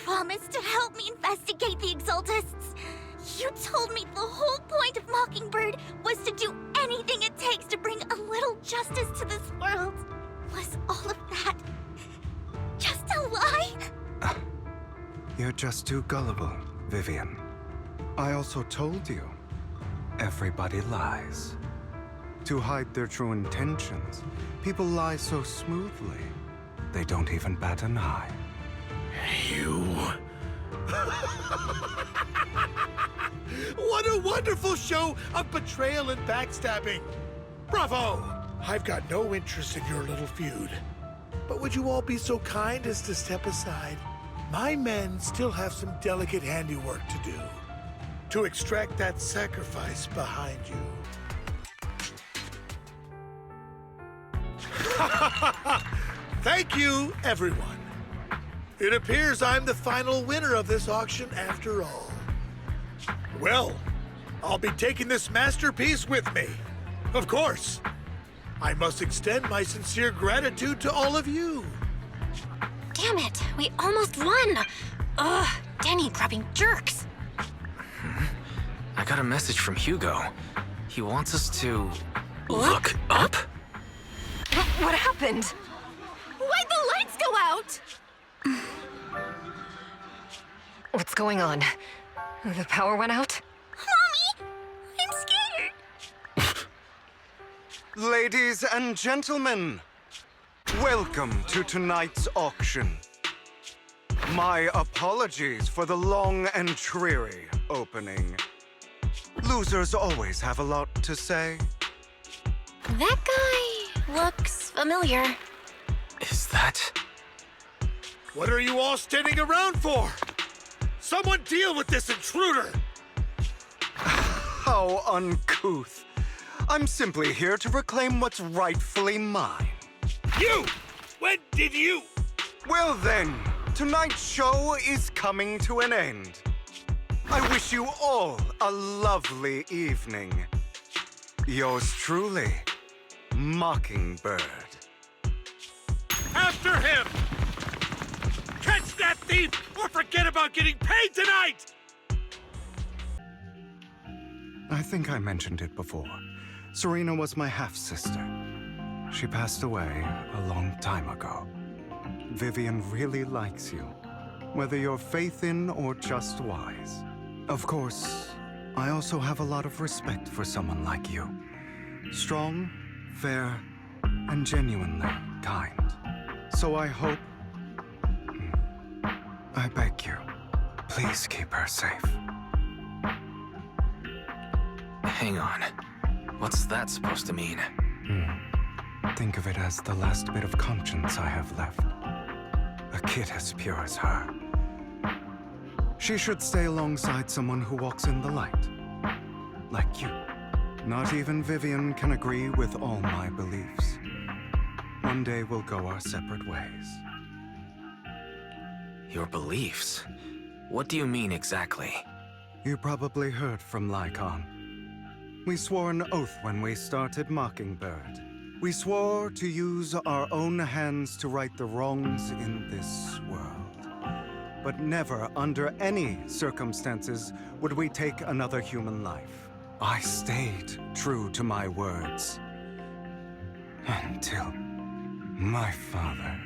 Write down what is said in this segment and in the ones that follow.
promised to help me investigate the Exaltists. You told me the whole point of Mockingbird was to do anything it takes to bring a little justice to this world. Was all of that just a lie? You're just too gullible, Vivian. I also told you, everybody lies. To hide their true intentions, people lie so smoothly, they don't even bat an eye. You... What a wonderful show of betrayal and backstabbing! Bravo! I've got no interest in your little feud. But would you all be so kind as to step aside? My men still have some delicate handiwork to do. To extract that sacrifice behind you. Thank you, everyone. It appears I'm the final winner of this auction after all. Well, I'll be taking this masterpiece with me. Of course. I must extend my sincere gratitude to all of you. Damn it, we almost won! Ugh, Denny grabbing jerks. I got a message from Hugo. He wants us to... Look up? What happened? Why'd the lights go out? What's going on? The power went out? Mommy, I'm scared. Ladies and gentlemen, welcome to tonight's auction. My apologies for the long and dreary opening. Losers always have a lot to say. That guy looks familiar. Is that... What are you all standing around for? Someone deal with this intruder! How uncouth. I'm simply here to reclaim what's rightfully mine. You! When did you... Well then, tonight's show is coming to an end. I wish you all a lovely evening. Yours truly, Mockingbird. After him! Catch that thief or forget about getting paid tonight! I think I mentioned it before. Serena was my half-sister. She passed away a long time ago. Vivian really likes you, whether you're faith in or just wise. Of course, I also have a lot of respect for someone like you. Strong, fair, and genuinely kind. So I hope... I beg you, please keep her safe. Hang on. What's that supposed to mean? Think of it as the last bit of conscience I have left. A kid as pure as her. She should stay alongside someone who walks in the light. Like you. Not even Vivian can agree with all my beliefs. One day we'll go our separate ways. Your beliefs? What do you mean exactly? You probably heard from Lycon. We swore an oath when we started Mockingbird. We swore to use our own hands to right the wrongs in this world. But never, under any circumstances, would we take another human life. I stayed true to my words. Until my father,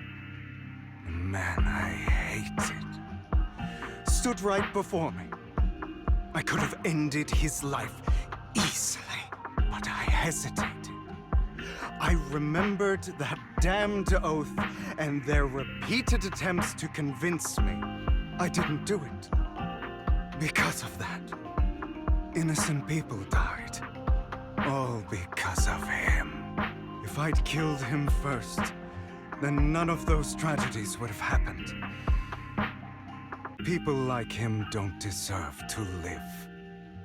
the man I hated, stood right before me. I could have ended his life easily, but I hesitated. I remembered that damned oath and their repeated attempts to convince me I didn't do it. Because of that, innocent people died. All because of him. If I'd killed him first, then none of those tragedies would have happened. People like him don't deserve to live.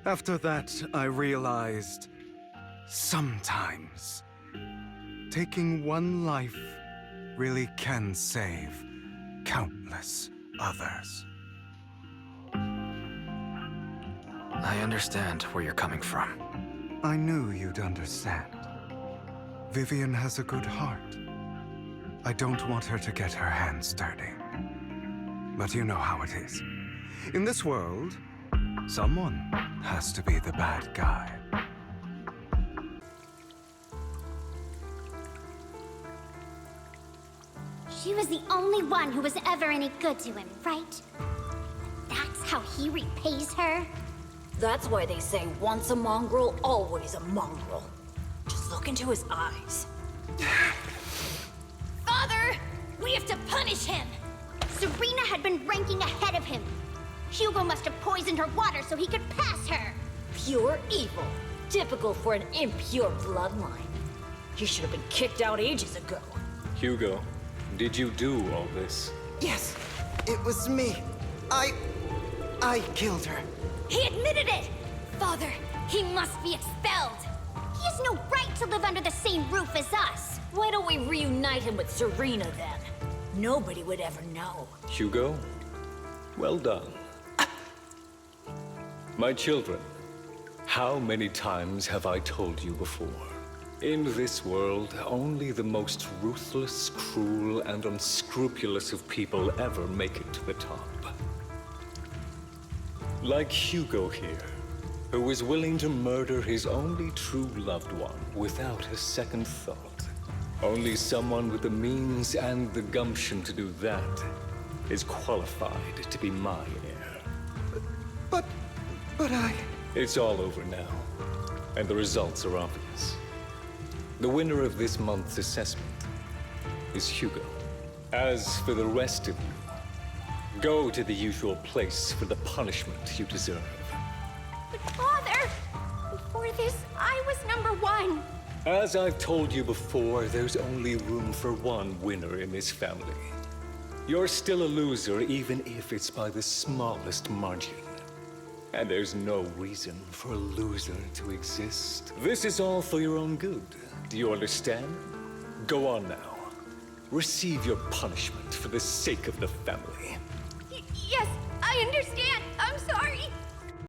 After that, I realized, sometimes, taking one life really can save countless others. I understand where you're coming from. I knew you'd understand. Vivian has a good heart. I don't want her to get her hands dirty. but you know how it is. In this world, someone has to be the bad guy. She was the only one who was ever any good to him, right? That's how he repays her? That's why they say once a mongrel, always a mongrel. Just look into his eyes. Father! We have to punish him! Serena had been ranking ahead of him. Hugo must have poisoned her water so he could pass her. Pure evil. Typical for an impure bloodline. He should have been kicked out ages ago. Hugo, did you do all this? Yes, it was me. I killed her. He admitted it! Father, he must be expelled! He has no right to live under the same roof as us. Why don't we reunite him with Serena then? Nobody would ever know. Hugo, well done. My children, how many times have I told you before? In this world, only the most ruthless, cruel, and unscrupulous of people ever make it to the top. Like Hugo here, who was willing to murder his only true loved one without a second thought. Only someone with the means and the gumption to do that is qualified to be my heir. But I... It's all over now, and the results are obvious. The winner of this month's assessment is Hugo. As for the rest of you, go to the usual place for the punishment you deserve. But Father, before this, I was #1. As I've told you before, there's only room for one winner in this family. You're still a loser, even if it's by the smallest margin. And there's no reason for a loser to exist. This is all for your own good. Do you understand? Go on now. Receive your punishment for the sake of the family. Yes, I understand. I'm sorry.